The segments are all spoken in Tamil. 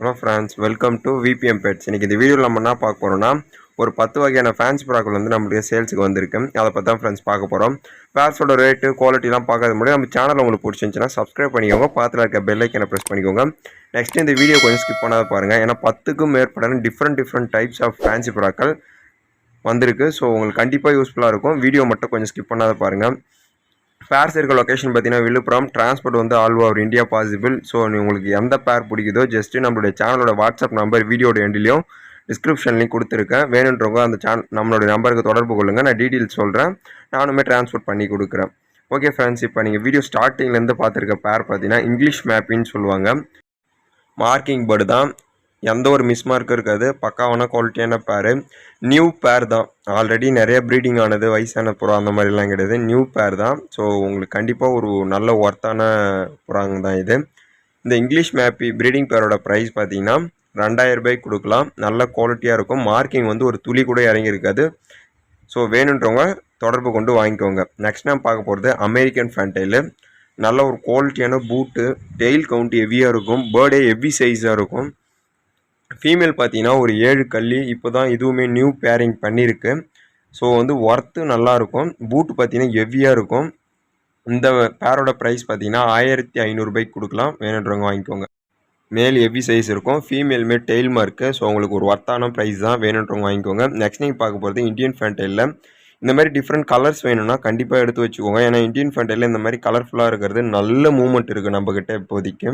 Hello friends, welcome to VPM pets. இன்றைக்கி இந்த வீடியோவில் நம்ம என்ன பார்க்க போகிறோம்னா, ஒரு 10 வகையான ஃபேன்சி ப்ராக்கள் வந்து நம்மளுடைய சேல்ஸுக்கு வந்திருக்கு. அதை பற்றி தான் ஃப்ரெண்ட்ஸ் பார்க்க போகிறோம். பேர்ஸோட ரேட்டு குவாலிட்டிலாம் பார்க்காத முடியும். நம்ம சேனல் உங்களுக்கு பிடிச்சிருந்துச்சுன்னா சப்ஸ்கிரைப் பண்ணிக்கோங்க, பார்த்துல இருக்க பெல் ஐக்கனை ப்ரெஸ் பண்ணிக்கோங்க. நெக்ஸ்ட் இந்த வீடியோ கொஞ்சம் ஸ்கிப் பண்ணாத பாருங்கள், ஏன்னா 10க்கும் மேற்பட்ட டிஃப்ரெண்ட் டைப்ஸ் ஆஃப் ஃபேன்சி ப்ராக்கள் வந்திருக்கு. ஸோ உங்களுக்கு கண்டிப்பாக யூஸ்ஃபுல்லாக இருக்கும். வீடியோ மட்டும் கொஞ்சம் ஸ்கிப் பண்ணாத பாருங்கள். பேர்ஸ் இருக்க லொக்கேஷன் பார்த்தீங்கன்னா விழுப்புரம். டிரான்ஸ்போர்ட் வந்து all over India possible. So உங்களுக்கு எந்த பேர் பிடிக்குதோ ஜஸ்ட்டு நம்மளுடைய சேனலோட வாட்ஸ்அப் நம்பர் வீடியோட எண்ட்லேயும் டிஸ்கிரிப்ஷன்லேயும் கொடுத்துருக்கேன். வேணுன்றவங்க அந்த நம்மளுடைய நம்பருக்கு தொடர்பு கொள்ளுங்கள். நான் டீட்டெயில்ஸ் சொல்கிறேன். நானுமே டிரான்ஸ்போர்ட் பண்ணி கொடுக்குறேன். ஓகே ஃப்ரெண்ட்ஸ், இப்போ நீங்கள் வீடியோ ஸ்டார்டிங்லேருந்து பார்த்துருக்க பேர் பார்த்தீங்கன்னா இங்கிலீஷ் மேப்பின்னு சொல்லுவாங்க. மார்க்கிங் பேர்டு தான், எந்த ஒரு மிஸ்மார்க்கும் இருக்காது. பக்காவான குவாலிட்டியான பேர். நியூ பேர் தான், ஆல்ரெடி நிறைய ப்ரீடிங் ஆனது, வயசான புறா அந்த மாதிரிலாம் கிடையாது. நியூ பேர் தான். ஸோ உங்களுக்கு கண்டிப்பாக ஒரு நல்ல ஒர்த்தான புறாங்க தான் இது. இந்த இங்கிலீஷ் மேப்பி ப்ரீடிங் பேரோட ப்ரைஸ் பார்த்தீங்கன்னா 2000 ரூபாய்க்கு கொடுக்கலாம். நல்ல குவாலிட்டியாக இருக்கும். மார்க்கிங் வந்து ஒரு துளி கூட இறங்கியிருக்காது. ஸோ வேணுன்றவங்க தொடர்பு கொண்டு வாங்கிக்கோங்க. நெக்ஸ்ட் நான் பார்க்க போகிறது அமெரிக்கன் ஃபேன்டைலு. நல்ல ஒரு குவாலிட்டியான பூட்டு, டெய்ல் கவுண்ட் ஹெவியாக இருக்கும். பேர்டே ஹெவி சைஸாக இருக்கும். ஃபீமேல் பார்த்தீங்கன்னா ஒரு 7 கல்லி. இப்போ தான் இதுவுமே நியூ பேரிங் பண்ணியிருக்கு. ஸோ வந்து ஒர்த்து நல்லாயிருக்கும். பூட்டு பார்த்தீங்கன்னா ஹெவியாக இருக்கும். இந்த பேரோட ப்ரைஸ் பார்த்தீங்கன்னா 1500 ரூபாய்க்கு கொடுக்கலாம். வேணுன்றவங்க வாங்கிக்கோங்க. மேல் ஹெவி சைஸ் இருக்கும், ஃபீமேலுமே டெய்ல் மார்க்கு. ஸோ உங்களுக்கு ஒரு ஒர்த்தான ப்ரைஸ் தான். வேணுன்றவங்க வாங்கிக்கோங்க. நெக்ஸ்ட் நீங்கள் பார்க்க போகிறது இந்தியன் ஃபேன்டைலில். இந்த மாதிரி டிஃப்ரெண்ட் கலர்ஸ் வேணும்னா கண்டிப்பாக எடுத்து வச்சுக்கோங்க. ஏன்னா இந்தியன் ஃபேன்டைலில் இந்த மாதிரி கலர்ஃபுல்லாக இருக்கிறது நல்ல மூவ்மெண்ட் இருக்குது நம்மக்கிட்ட இப்போதைக்கு.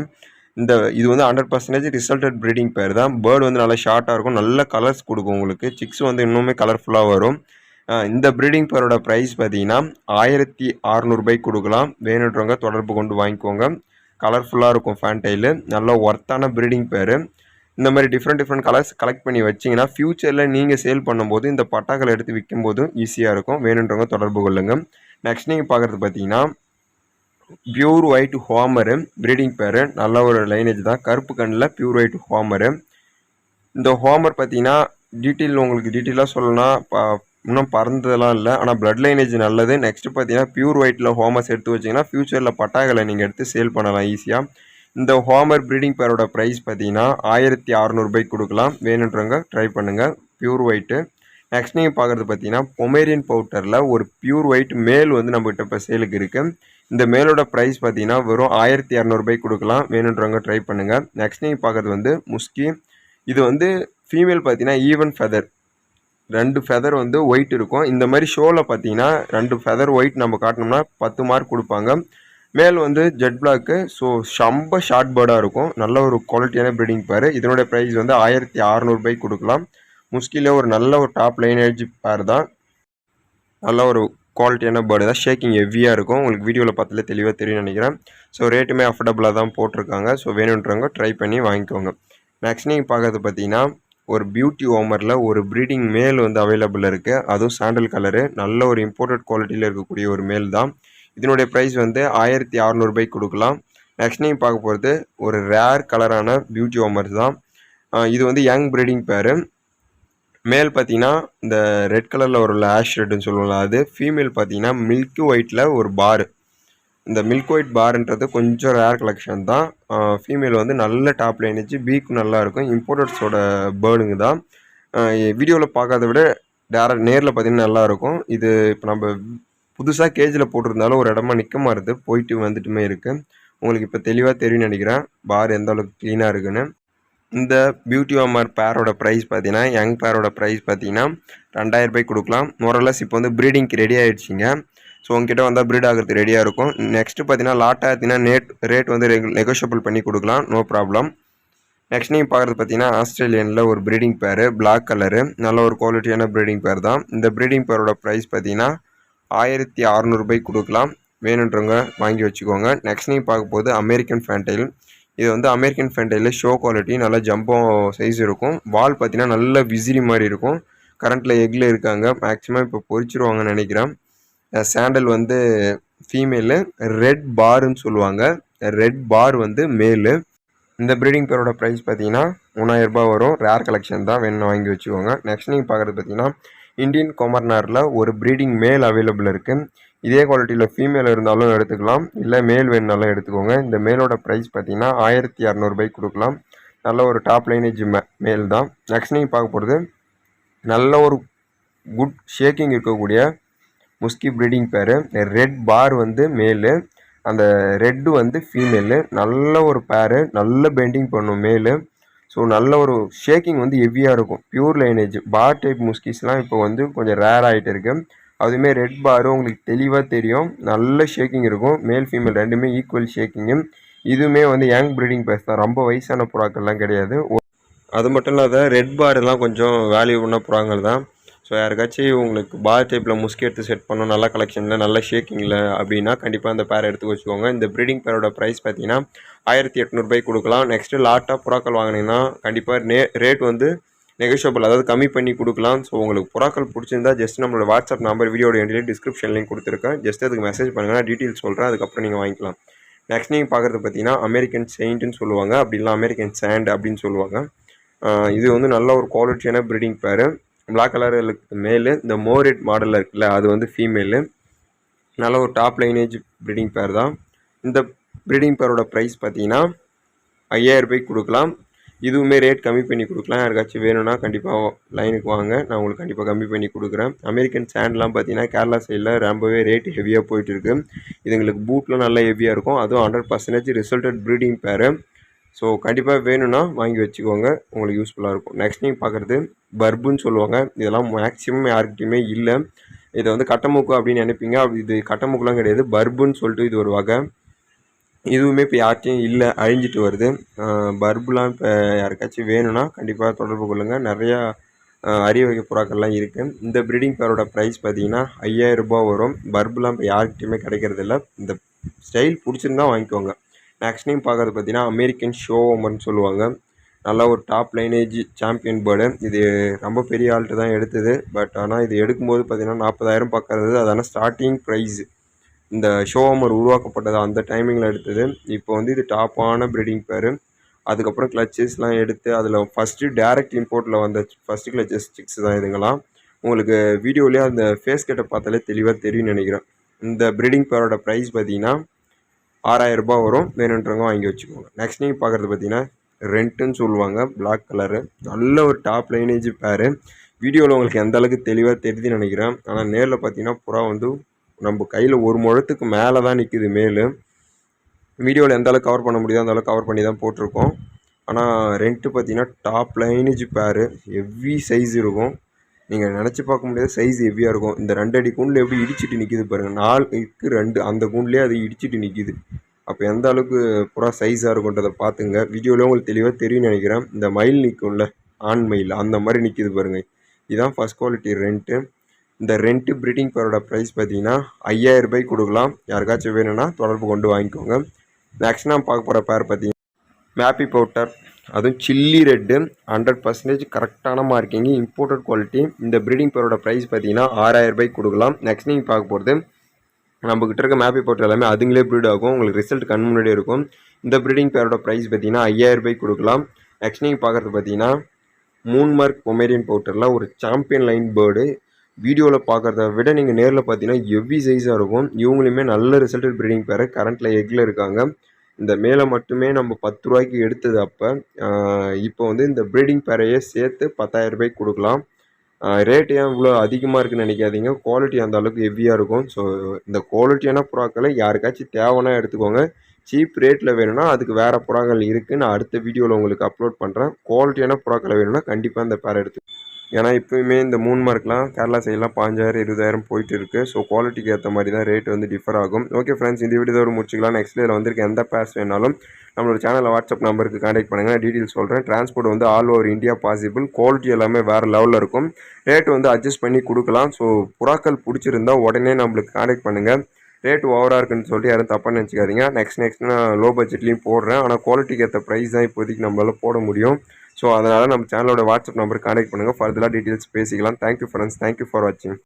இது வந்து 100% ரிசல்டட் ப்ரீடிங் பேர் தான். பேர்டு வந்து நல்லா ஷார்ட்டாக இருக்கும், நல்ல கலர்ஸ் கொடுக்கும் உங்களுக்கு. சிக்ஸ் வந்து இன்னுமே கலர்ஃபுல்லாக வரும். இந்த ப்ரீடிங் பேரோட ப்ரைஸ் பார்த்தீங்கன்னா 1600 ரூபாய்க்கு கொடுக்கலாம். வேணுன்றவங்க தொடர்பு கொண்டு வாங்கிக்கோங்க. கலர்ஃபுல்லாக இருக்கும் ஃபேன்டைலு, நல்ல ஒர்த்தான ப்ரீடிங் பேர். இந்த மாதிரி டிஃப்ரெண்ட் கலர்ஸ் கலெக்ட் பண்ணி வச்சிங்கன்னா ஃப்யூச்சரில் நீங்கள் சேல் பண்ணும்போது இந்த பட்டாக்களை எடுத்து விற்கும்போது ஈஸியாக இருக்கும். வேணுன்றவங்க தொடர்பு கொள்ளுங்கள். நெக்ஸ்ட் நீங்கள் பார்க்குறது பார்த்தீங்கன்னா பியூர் ஒயிட் ஹோமரு ப்ரீடிங் பேர். நல்ல ஒரு லைனேஜ் தான். கருப்பு கண்ணில் பியூர் ஒயிட் ஹோமரு. இந்த ஹோமர் பார்த்தீங்கன்னா உங்களுக்கு டீட்டெயிலாக சொல்லணும்னா இன்னும் பறந்ததெல்லாம் இல்லை, ஆனால் பிளட் லைனேஜ் நல்லது. நெக்ஸ்ட்டு பார்த்தீங்கன்னா பியூர் ஒயிட்டில் ஹோமர்ஸ் எடுத்து வச்சிங்கன்னா ஃப்யூச்சரில் பட்டாக்களை நீங்கள் எடுத்து சேல் பண்ணலாம் ஈஸியாக. இந்த ஹோமர் ப்ரீடிங் பேரோட ப்ரைஸ் பார்த்தீங்கன்னா 1600 ரூபாய்க்கு கொடுக்கலாம். வேணுன்றவங்க ட்ரை பண்ணுங்கள். Pure white. நெக்ஸ்ட் நீங்கள் பார்க்குறது பார்த்தீங்கன்னா பொமேரியன் பவுட்டரில் ஒரு பியூர் ஒயிட் மேல் வந்து நம்மகிட்ட இப்போ சேலுக்கு இருக்குது. இந்த மேலோட ப்ரைஸ் பார்த்தீங்கன்னா வெறும் 1200 ரூபாய்க்கு கொடுக்கலாம். வேணுன்றவங்க ட்ரை பண்ணுங்கள். நெக்ஸ்ட் நீங்கள் பார்க்குறது வந்து முஸ்கி. இது வந்து ஃபீமேல் பார்த்தீங்கன்னா ஈவன் ஃபெதர், 2 ஃபெதர் வந்து ஒயிட் இருக்கும். இந்த மாதிரி ஷோவில் பார்த்தீங்கன்னா 2 ஃபெதர் ஒயிட் நம்ம காட்டினோம்னா 10 மார்க் கொடுப்பாங்க. மேல் வந்து ஜெட் பிளாக்கு. ஸோ ரொம்ப ஷார்ட் பேர்டாக இருக்கும். நல்ல ஒரு குவாலிட்டியான ப்ரீடிங் பேர். இதனுடைய ப்ரைஸ் வந்து 1600 ரூபாய்க்கு கொடுக்கலாம். முஸ்கிலே ஒரு நல்ல ஒரு டாப் லைனேஜ் பேர் தான். நல்ல ஒரு குவாலிட்டியான பேர்டு தான். ஷேக்கிங் ஹெவியாக இருக்கும். உங்களுக்கு வீடியோவில் பார்த்தாலே தெளிவாக தெரியும் நினைக்கிறேன். ஸோ ரேட்டுமே அஃபோர்டபுளாக தான் போட்டிருக்காங்க. ஸோ வேணுன்றவங்க ட்ரை பண்ணி வாங்கிக்கோங்க. நெக்ஸ்ட் நீங்கள் பார்க்குறது பார்த்தீங்கன்னா ஒரு பியூட்டி ஹோமரில் ஒரு ப்ரீடிங் மேல் வந்து அவைலபிள் இருக்குது. அதுவும் சாண்டல் கலரு. நல்ல ஒரு இம்போர்ட்டட் குவாலிட்டியில் இருக்கக்கூடிய ஒரு மேல் தான். இதனுடைய ப்ரைஸ் வந்து 1600 ரூபாய்க்கு கொடுக்கலாம். நெக்ஸ்ட் நீங்கள் பார்க்க போகிறது ஒரு ரேர் கலரான பியூட்டி ஹோமர்ஸ் தான். இது வந்து யங் ப்ரீடிங் பேர். மேல் பார்த்தீங்கன்னா இந்த ரெட் கலரில் ஒரு ஆஷ் ரெட்டுன்னு சொல்லுவோம்ல அது. ஃபீமேல் பார்த்தீங்கன்னா மில்க் ஒயிட்டில் ஒரு பார். இந்த மில்க் ஒயிட் பார்ன்றது கொஞ்சம் ரேர் கலெக்ஷன் தான். ஃபீமேல் வந்து நல்ல டாப் லைனேஜ், பீக்கு நல்லா இருக்கும். இம்போர்ட்டட்ஸோட பேர்டுங்க தான். வீடியோவில் பார்க்கறத விட நேரில் பார்த்தீங்கன்னா நல்லாயிருக்கும். இது இப்போ நம்ம புதுசாக கேஜில் போட்டிருந்தாலும் ஒரு இடமா நிற்க மாறுது, போயிட்டு வந்துட்டுமே இருக்குது. உங்களுக்கு இப்போ தெளிவாக தெரியும்னு நினைக்கிறேன் பார் எந்த அளவுக்கு க்ளீனாக இருக்குன்னு. இந்த பியூட்டி ஹோமர் பேரோட ப்ரைஸ் பார்த்தீங்கன்னா யங் பேரோட ப்ரைஸ் பார்த்தீங்கன்னா 2000 ரூபாய்க்கு கொடுக்கலாம். மொரலஸ் இப்போ வந்து ப்ரீடிங்க்கு ரெடி ஆகிடுச்சிங்க. ஸோ உங்ககிட்ட வந்தால் ப்ரீட் ஆகிறதுக்கு ரெடியாக இருக்கும். நெக்ஸ்ட்டு பார்த்தீங்கன்னா லாட்டாக பார்த்தீங்கன்னா ரேட் வந்து நெகோஷியபிள் பண்ணி கொடுக்கலாம், நோ ப்ராப்ளம். நெக்ஸ்ட் நீங்கள் பார்க்குறது பார்த்தீங்கன்னா ஆஸ்திரேலியனில் ஒரு ப்ரீடிங் பேர், பிளாக் கலரு. நல்ல ஒரு குவாலிட்டியான ப்ரீடிங் பேர் தான். இந்த ப்ரீடிங் பேரோட ப்ரைஸ் பார்த்தீங்கன்னா 1600 ரூபாய்க்கு கொடுக்கலாம். வேணுன்றவங்க வாங்கி வச்சுக்கோங்க. நெக்ஸ்ட் நீங்கள் பார்க்க போது அமெரிக்கன் ஃபேன்டைல். இது வந்து அமெரிக்கன் ஃபேன்டைலில் ஷோ குவாலிட்டி, நல்லா ஜம்போ சைஸ் இருக்கும். வால் பார்த்தீங்கன்னா நல்ல விசிறி மாதிரி இருக்கும். கரண்ட்டில் எக்கில் இருக்காங்க. மேக்ஸிமம் இப்போ பொறிச்சிருவாங்கன்னு நினைக்கிறேன். சாண்டல் வந்து ஃபீமேலு, ரெட் பாருன்னு சொல்லுவாங்க. ரெட் பார் வந்து மேலு. இந்த ப்ரீடிங் பேரோட ப்ரைஸ் பார்த்தீங்கன்னா 3000 ரூபாய் வரும். ரேர் கலெக்ஷன் தான், வேணும்னு வாங்கி வச்சுக்கோங்க. நெக்ஸ்ட் நீங்கள் பார்க்குறது பார்த்தீங்கன்னா இந்தியன் கொமர்னாரில் ஒரு ப்ரீடிங் மேல் அவைலபிள் இருக்குது. இதே குவாலிட்டியில் ஃபீமேல் இருந்தாலும் எடுத்துக்கலாம், இல்லை மேல் வேணுனாலும் எடுத்துக்கோங்க. இந்த மேலோட ப்ரைஸ் பார்த்தீங்கன்னா 1200 ரூபாய்க்கு கொடுக்கலாம். நல்ல ஒரு டாப் லைனேஜ் மேல் தான். நெக்ஸ்ட் நீங்கள் பார்க்க போகிறது நல்ல ஒரு குட் ஷேக்கிங் இருக்கக்கூடிய முஸ்கி ப்ரீடிங் பேரு. ரெட் பார் வந்து மேலு, அந்த ரெட்டு வந்து ஃபீமேலு. நல்ல ஒரு பேரு, நல்ல பெண்டிங் பண்ணும் மேலு. ஸோ நல்ல ஒரு ஷேக்கிங் வந்து ஹெவியாக இருக்கும். பியூர் லைனேஜ் பார் டைப் முஸ்கிஸ்லாம் இப்போ வந்து கொஞ்சம் ரேர் ஆகிட்டு இருக்குது. அதுவுமே ரெட் பாரு உங்களுக்கு தெளிவாக தெரியும், நல்ல ஷேக்கிங் இருக்கும். மேல் ஃபீமேல் ரெண்டுமே ஈக்குவல் ஷேக்கிங்கு. இதுவுமே வந்து யங் ப்ரீடிங் பேர்ஸ் தான், ரொம்ப வயசான புறாக்கள்லாம் கிடையாது. அது மட்டும் இல்லாத ரெட் பார்லாம் கொஞ்சம் வேல்யூபுள்ள புறாங்கள் தான். ஸோ யாருக்காச்சும் உங்களுக்கு பார் டைப்பில் முஸ்கி எடுத்து செட் பண்ணணும், நல்ல கலெக்ஷனில் நல்ல ஷேக்கிங்கில் அப்படின்னா கண்டிப்பாக இந்த பேரை எடுத்து வச்சுக்கோங்க. இந்த ப்ரீடிங் பேரோட ப்ரைஸ் பார்த்தீங்கன்னா 1800 கொடுக்கலாம். நெக்ஸ்ட்டு லாட்டாக புறாக்கள் வாங்கினீங்கன்னா கண்டிப்பாக ரேட் வந்து நெகோஷியபிள், அதாவது கம்மி பண்ணி கொடுக்கலாம். ஸோ உங்களுக்கு புறாக்கள் பிடிச்சிருந்தா ஜஸ்ட் நம்மளோட வாட்ஸ்அப் நம்பர் வீடியோட எண்டிலே டிஸ்கிரிப்ஷன் லிங்க் கொடுத்துருக்கேன். ஜஸ்ட் அதுக்கு மெசேஜ் பண்ணுங்கள், நான் டீட்டெயில்ஸ் சொல்கிறேன், அதுக்கப்புறம் நீங்கள் வாங்கிக்கலாம். நெக்ஸ்ட் நீங்கள் பார்க்குறது பார்த்தீங்கன்னா அமெரிக்கன் செயின்ட்டுன்னு சொல்லுவாங்க, அப்படி இல்லை அமெரிக்கன் சாண்ட் அப்படின்னு சொல்லுவாங்க. இது வந்து நல்ல ஒரு குவாலிட்டியான ப்ரீடிங் பேரு. பிளாக் கலருக்கு மேலு, இந்த மோரெட் மாடலில் இருக்குல்ல அது வந்து ஃபீமேலு. நல்ல ஒரு டாப் லைனேஜ் ப்ரீடிங் பேர் தான். இந்த ப்ரீடிங் பேரோட ப்ரைஸ் பார்த்தீங்கன்னா 5000 கொடுக்கலாம். இதுவுமே ரேட் கம்மி பண்ணி கொடுக்கலாம். யாருக்காச்சும் வேணும்னா கண்டிப்பாக லைனுக்கு வாங்க, நான் உங்களுக்கு கண்டிப்பாக கம்மி பண்ணி கொடுக்குறேன். அமெரிக்கன் சாண்ட்லாம் பார்த்தீங்கன்னா கேரளா சைடில் ரொம்பவே ரேட் ஹெவியாக போயிட்டுருக்கு. இதுங்களுக்கு பூட்லாம் நல்லா ஹெவியாக இருக்கும். அதுவும் 100% ரிசல்டட் ப்ரீடிங் பேரு. ஸோ கண்டிப்பாக வேணும்னா வாங்கி வச்சுக்கோங்க, உங்களுக்கு யூஸ்ஃபுல்லாக இருக்கும். நெக்ஸ்ட் நீங்கள் பார்க்குறது பர்புன்னு சொல்லுவாங்க. இதெல்லாம் மேக்ஸிமம் யாருக்கிட்டையுமே இல்லை. இதை வந்து கட்டமுக்கு அப்படின்னு நினைப்பீங்க, இது கட்டமுக்குலாம் கிடையாது, பர்புன்னு சொல்லிட்டு இது ஒரு வகை. இதுவுமே இப்போ யார்கிட்டையும் இல்லை, அழிஞ்சிட்டு வருது. பர்புலாம் இப்போ யாருக்காச்சும் வேணும்னா கண்டிப்பாக தொடர்பு கொள்ளுங்கள். நிறையா அரிய வகை புறாக்கள்லாம் இருக்குது. இந்த ப்ரீடிங் பேரோட ப்ரைஸ் பார்த்தீங்கன்னா 5000 வரும். பர்புலாம் இப்போ யார்கிட்டையுமே கிடைக்கிறதில்ல. இந்த ஸ்டைல் பிடிச்சிருந்தா வாங்கிக்கோங்க. நெக்ஸ்ட் நேம் பார்க்குறது பார்த்தீங்கன்னா அமெரிக்கன் ஷோவர்மன்னு சொல்லுவாங்க. நல்லா ஒரு டாப் லைனேஜ் சாம்பியன் பேர்டு. இது ரொம்ப பெரிய ஆள்கிட்ட தான் எடுத்தது. பட் ஆனால் இது எடுக்கும்போது பார்த்தீங்கன்னா 40,000 பார்க்கறது. அதனால் ஸ்டார்டிங் ப்ரைஸ் இந்த ஷோவர்மர் உருவாக்கப்பட்டது அந்த டைமிங்கில் எடுத்தது. இப்போ வந்து இது டாப்பான ப்ரீடிங் பேர். அதுக்கப்புறம் கிளச்சஸ்லாம் எடுத்து அதில் ஃபஸ்ட்டு டேரெக்ட் இம்போர்ட்டில் வந்த ஃபஸ்ட்டு கிளச்சஸ் சிக்ஸ் தான் இதுங்களாம். உங்களுக்கு வீடியோலேயே அந்த ஃபேஸ் கட்டை பார்த்தாலே தெளிவாக தெரியும்னு நினைக்கிறேன். இந்த ப்ரீடிங் பேரோட ப்ரைஸ் பார்த்தீங்கன்னா 6000 வரும். வேணுன்றவங்க வாங்கி வச்சுக்கோங்க. நெக்ஸ்ட் நீங்கள் பார்க்குறது பார்த்தீங்கன்னா ரெண்ட்டுன்னு சொல்லுவாங்க, பிளாக் கலரு. நல்ல ஒரு டாப் லைனேஜ் பேரு. வீடியோவில் உங்களுக்கு எந்த அளவுக்கு தெளிவாக தெரியுதுன்னு நினைக்கிறேன். ஆனால் நேரில் பார்த்தீங்கன்னா புறா வந்து நம்ம கையில் ஒரு முழத்துக்கு மேலே தான் நிற்குது மேலு. வீடியோவில் எந்த அளவுக்கு கவர் பண்ண முடியுதோ அந்த அளவுக்கு கவர் பண்ணி தான் போட்டிருக்கோம். ஆனால் ரெண்ட்டு பார்த்தீங்கன்னா டாப் லைனேஜ் பேரு, ஹெவி சைஸ் இருக்கும். நீங்கள் நினச்சி பார்க்க முடியாத சைஸ் ஹெவியாக இருக்கும். இந்த 2 அடி கூண்டில் எப்படி இடிச்சிட்டு நிற்கிது பாருங்கள். 4க்கு 2 அந்த கூண்டுலேயே அது இடிச்சிட்டு நிற்கிது. அப்போ எந்த அளவுக்கு புறா சைஸாக இருக்குன்றதை பார்த்துங்க. வீடியோவில் உங்களுக்கு தெளிவாக தெரியும்னு நினைக்கிறேன். இந்த மயில் நிற்கும்ல, ஆண் மயில், அந்த மாதிரி நிற்கிது பாருங்கள். இதுதான் ஃபஸ்ட் குவாலிட்டி ரெண்ட்டு. இந்த ரெண்ட்டு ப்ரீடிங் பேரோட ப்ரைஸ் பார்த்தீங்கன்னா 5000 கொடுக்கலாம். யாருக்காச்சும் வேணும்னா தொடர்பு கொண்டு வாங்கிக்கோங்க. நெக்ஸ்ட் நான் பார்க்க போகிற பேர் பார்த்தீங்கன்னா மேப்பி பவுட்டர், அதுவும் சில்லி ரெட்டு, 100% கரெக்டான மார்க்கிங்கு, இம்போர்ட்டட் குவாலிட்டி. இந்த ப்ரீடிங் பேரோட ப்ரைஸ் பார்த்தீங்கன்னா 6000 கொடுக்கலாம். நெக்ஸ்ட் நீங்கள் பார்க்க போகிறது நம்மக்கிட்ட இருக்க மேப்பி பவுட்டர் எல்லாமே அதுங்களே ப்ரீட் ஆகும். உங்களுக்கு ரிசல்ட் கண் முன்னாடியே இருக்கும். இந்த ப்ரீடிங் பேரோட ப்ரைஸ் பார்த்தீங்கன்னா 5000 கொடுக்கலாம். நெக்ஸ்ட் நீங்கள் பார்க்குறது பார்த்தீங்கன்னா மூன்மார்க் பொமேரியன் பவுட்டரில் ஒரு சாம்பியன் லைன் பேர்டு. வீடியோவில் பார்க்குறத விட நீங்கள் நேரில் பார்த்தீங்கன்னா ஹெவி சைஸாக இருக்கும். இவங்களுமே நல்ல ரிசல்டட் ப்ரீடிங் பேர், கரண்ட்டில் எக்கில் இருக்காங்க. இந்த மேலே மட்டுமே நம்ம 10 ரூபாய்க்கு எடுத்தது அப்போ. இப்போ வந்து இந்த ப்ரீடிங் பேரையே சேர்த்து 10,000 கொடுக்கலாம். ரேட் ஏன் இவ்வளோ அதிகமாக இருக்குதுன்னு நினைக்காதீங்க, குவாலிட்டி அந்த அளவுக்கு ஹெவியாக இருக்கும். ஸோ இந்த குவாலிட்டியான புறாக்களை யாருக்காச்சும் தேவைன்னா எடுத்துக்கோங்க. சீப் ரேட்டில் வேணும்னா அதுக்கு வேறு புறாக்கள் இருக்குது, நான் அடுத்த வீடியோவில் உங்களுக்கு அப்லோட் பண்ணுறேன். குவாலிட்டியான புறாக்களை வேணும்னா கண்டிப்பாக இந்த பேரை எடுத்து. ஏன்னா இப்போயுமே இந்த மூன்மார்க்லாம் கேரளா சைடெலாம் 5000 20,000 போயிட்டு இருக்குது. ஸோ குவாலிட்டிக்கு ஏற்ற மாதிரி தான் ரேட் வந்து டிஃபர் ஆகும். ஓகே ஃப்ரெண்ட்ஸ், இந்த வீடியோட முடிச்சிக்கலாம். நெக்ஸ்ட் இதில் வந்திருக்க எந்த பேர்ஸ் வேணாலும் நம்மளோட சேனலில் வாட்ஸ்அப் நம்பருக்கு கான்டாக்ட் பண்ணுங்கள், டீட்டெயில்ஸ் சொல்கிறேன். டிரான்ஸ்போர்ட் வந்து all over India possible. Quality எல்லாமே வேறு லெவலில் இருக்கும். ரேட் வந்து அட்ஜஸ்ட் பண்ணி கொடுக்கலாம். ஸோ புறாக்கள் பிடிச்சிருந்தா உடனே நம்மளுக்கு கான்டாக்ட் பண்ணுங்கள். ரேட் ஓவராக இருக்குன்னு சொல்லிட்டு யாரும் தப்பாக நினச்சிக்காதீங்க. நெக்ஸ்ட் நான் லோ பட்ஜெட்லேயும் போடுறேன். ஆனால் குவாலிட்டிக்கு ஏற்ற ப்ரைஸ் தான் இப்போதைக்கு நம்மளால் போட முடியும். ஸோ அதனால் நம்ம சேனலோட வாட்ஸ்அப் நம்பருக்கு கான்டாக்ட் பண்ணுங்கள். ஃபர்தராக டீட்டெயில்ஸ் பேசிக்கலாம். தேங்க்யூ ஃப்ரெண்ட்ஸ், தேங்க்யூ ஃபார் வாட்சிங்.